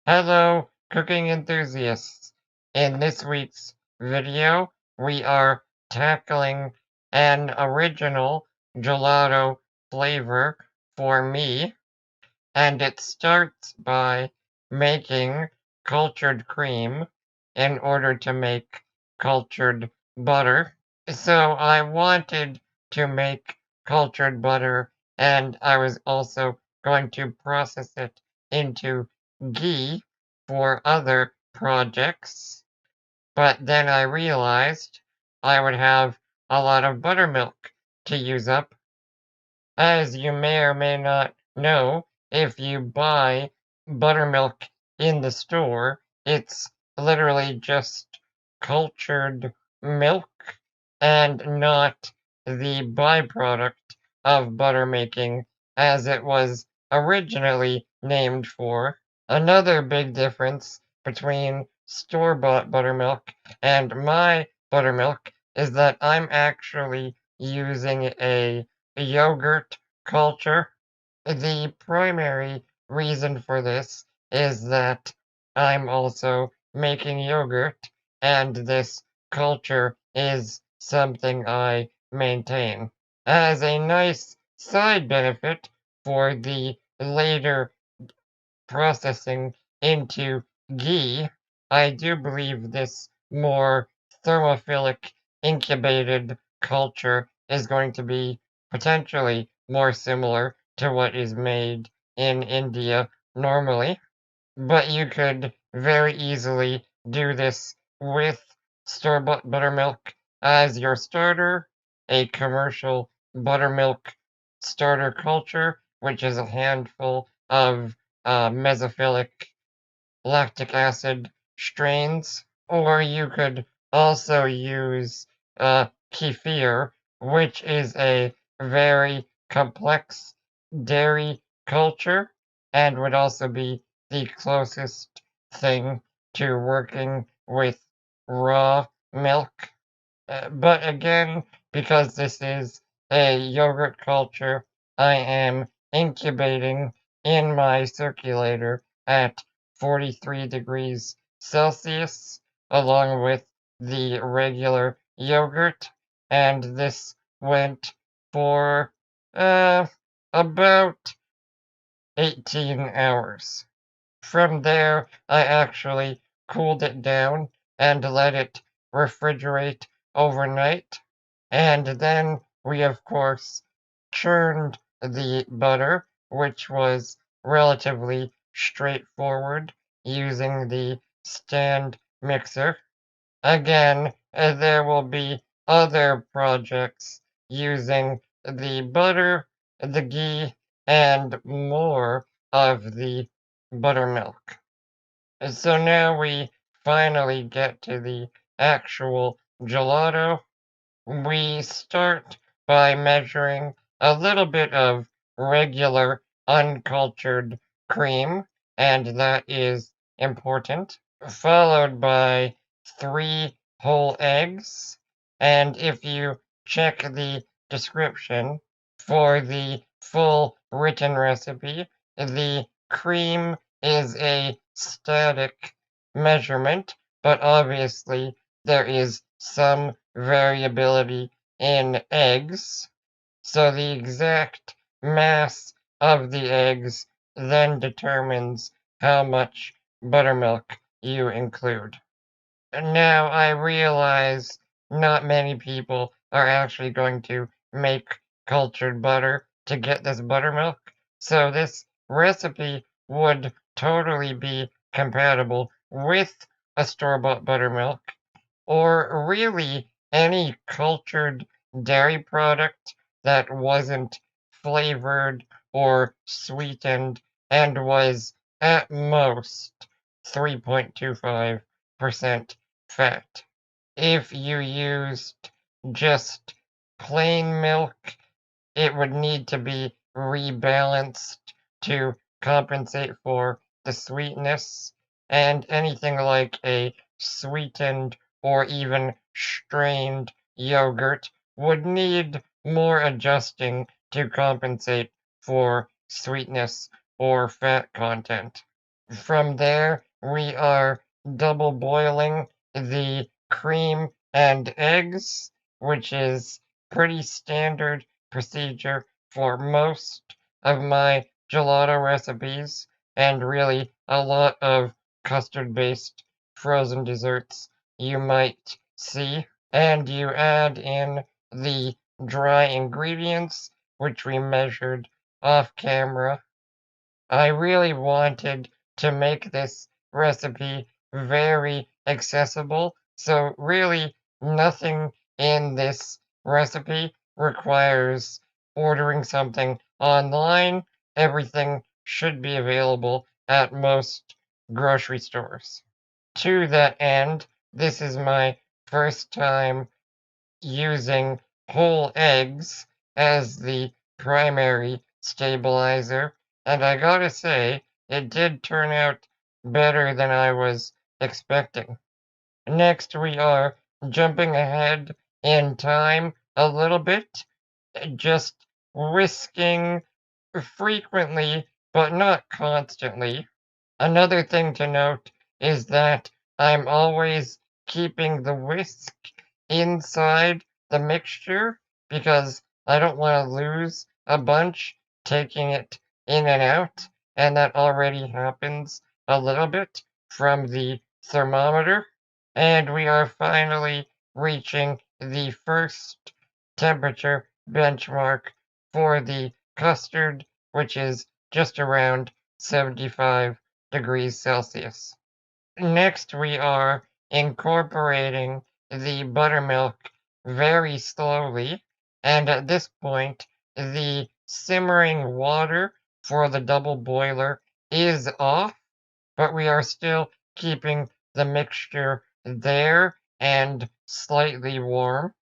Hello, cooking enthusiasts. In this week's video, we are tackling an original gelato flavor for me, and it starts by making cultured cream in order to make cultured butter. So I wanted to make cultured butter, and I was also going to process it into ghee for other projects. But then I realized I would have a lot of buttermilk to use up. As you may or may not know, if you buy buttermilk in the store, it's literally just cultured milk and not the byproduct of butter making as it was originally named for. Another big difference between store-bought buttermilk and my buttermilk is that I'm actually using a yogurt culture. The primary reason for this is that I'm also making yogurt, and this culture is something I maintain. As a nice side benefit for the later processing into ghee, I do believe this more thermophilic incubated culture is going to be potentially more similar to what is made in India normally. But you could very easily do this with store-bought buttermilk as your starter, a commercial buttermilk starter culture, which is a handful of mesophilic lactic acid strains, or you could also use kefir, which is a very complex dairy culture and would also be the closest thing to working with raw milk. But again, because this is a yogurt culture, I am incubating in my circulator at 43 degrees Celsius, along with the regular yogurt, and this went for about 18 hours. From there, I actually cooled it down and let it refrigerate overnight. And then we, of course, churned the butter, which was relatively straightforward using the stand mixer. Again, there will be other projects using the butter, the ghee, and more of the buttermilk. So now we finally get to the actual gelato. We start by measuring a little bit of regular uncultured cream, and that is important, followed by 3 whole eggs. And if you check the description for the full written recipe, the cream is a static measurement, but obviously there is some variability in eggs, so the exact mass of the eggs then determines how much buttermilk you include. Now I realize not many people are actually going to make cultured butter to get this buttermilk, so this recipe would totally be compatible with a store-bought buttermilk, or really any cultured dairy product that wasn't flavored or sweetened and was at most 3.25% fat. If you used just plain milk, it would need to be rebalanced to compensate for the sweetness, and anything like a sweetened or even strained yogurt would need more adjusting to compensate for sweetness or fat content. From there, we are double boiling the cream and eggs, which is pretty standard procedure for most of my gelato recipes, and really a lot of custard-based frozen desserts you might see. And you add in the dry ingredients, which we measured off camera. I really wanted to make this recipe very accessible, so really nothing in this recipe requires ordering something online. Everything should be available at most grocery stores. To that end, this is my first time using whole eggs as the primary stabilizer, and I gotta say, it did turn out better than I was expecting. Next, we are jumping ahead in time a little bit, just whisking frequently, but not constantly. Another thing to note is that I'm always keeping the whisk inside the mixture because I don't want to lose a bunch taking it in and out, and that already happens a little bit from the thermometer. And we are finally reaching the first temperature benchmark for the custard, which is just around 75 degrees Celsius. Next, we are incorporating the buttermilk very slowly, and at this point, the simmering water for the double boiler is off, but we are still keeping the mixture there and slightly warm.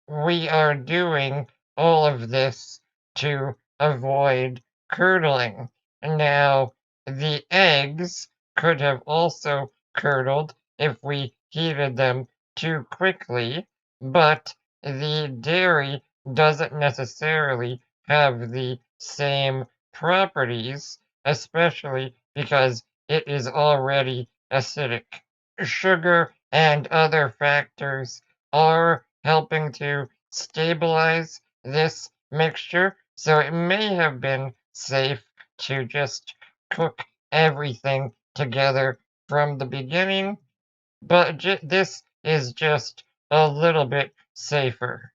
We are doing all of this to avoid curdling. Now, the eggs could have also curdled if we heated them too quickly, but the dairy doesn't necessarily have the same properties, especially because it is already acidic. Sugar and other factors are helping to stabilize this mixture, so it may have been safe to just cook everything together from the beginning, but this is just a little bit safer.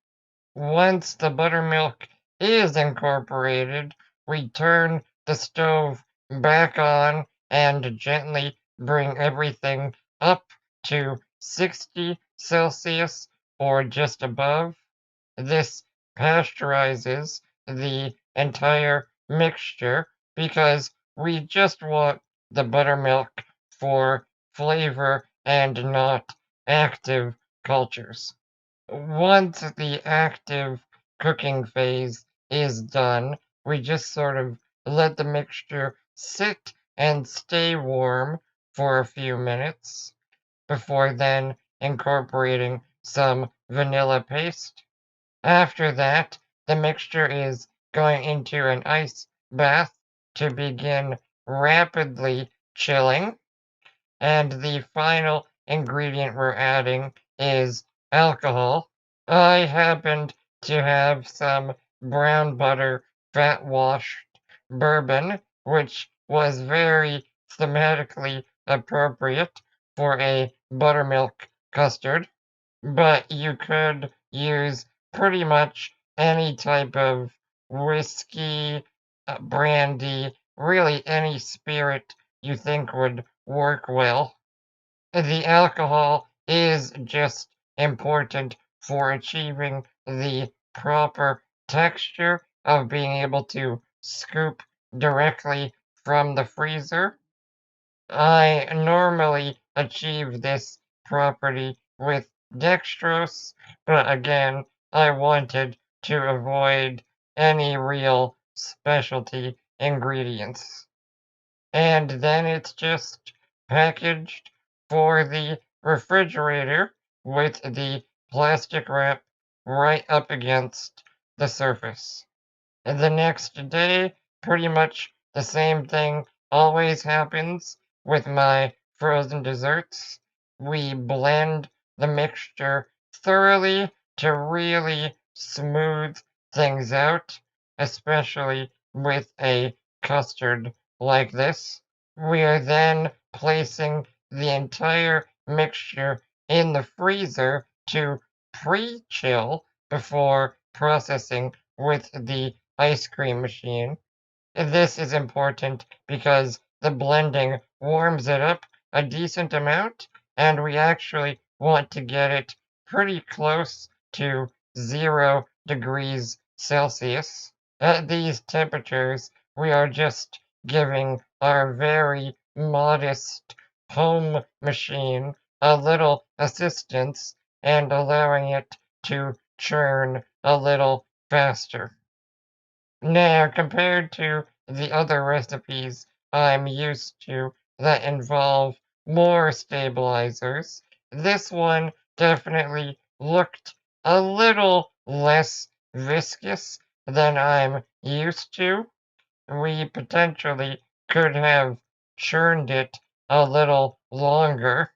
Once the buttermilk is incorporated, we turn the stove back on and gently bring everything up to 60 Celsius or just above. This pasteurizes the entire mixture because we just want the buttermilk for flavor and not active cultures. Once the active cooking phase is done, we just sort of let the mixture sit and stay warm for a few minutes before then incorporating some vanilla paste. After that, the mixture is going into an ice bath to begin rapidly chilling. And the final ingredient we're adding is alcohol. I happened to have some brown butter fat washed bourbon, which was very thematically appropriate for a buttermilk custard, but you could use pretty much any type of whiskey, brandy, really any spirit you think would work well. The alcohol is just important for achieving the proper texture of being able to scoop directly from the freezer. I normally achieve this property with dextrose, but again, I wanted to avoid any real specialty ingredients. And then it's just packaged for the refrigerator with the plastic wrap right up against the surface. And the next day, pretty much the same thing always happens. with my frozen desserts. We blend the mixture thoroughly to really smooth things out, especially with a custard like this. We are then placing the entire mixture in the freezer to pre-chill before processing with the ice cream machine. This is important because the blending warms it up a decent amount, and we actually want to get it pretty close to 0 degrees Celsius. At these temperatures, we are just giving our very modest home machine a little assistance and allowing it to churn a little faster. Now, compared to the other recipes I'm used to that involve more stabilizers, this one definitely looked a little less viscous than I'm used to. We potentially could have churned it a little longer.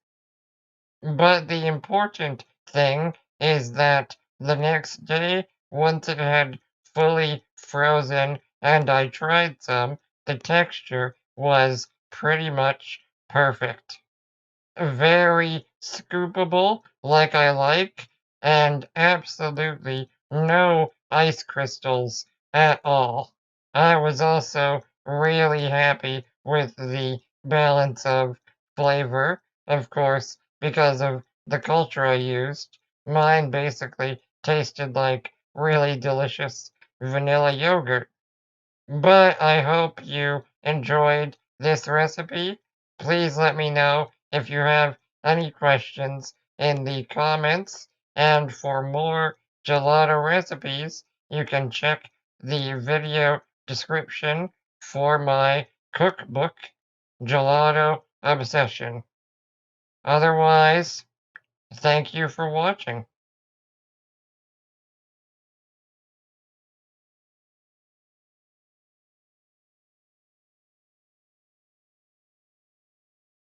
But the important thing is that the next day, once it had fully frozen and I tried some, the texture was pretty much perfect. Very scoopable, like I like, and absolutely no ice crystals at all. I was also really happy with the balance of flavor, of course, because of the culture I used. Mine basically tasted like really delicious vanilla yogurt. But I hope you enjoyed this recipe. Please let me know if you have any questions in the comments. And for more gelato recipes, you can check the video description for my cookbook, Gelato Obsession. Otherwise, thank you for watching.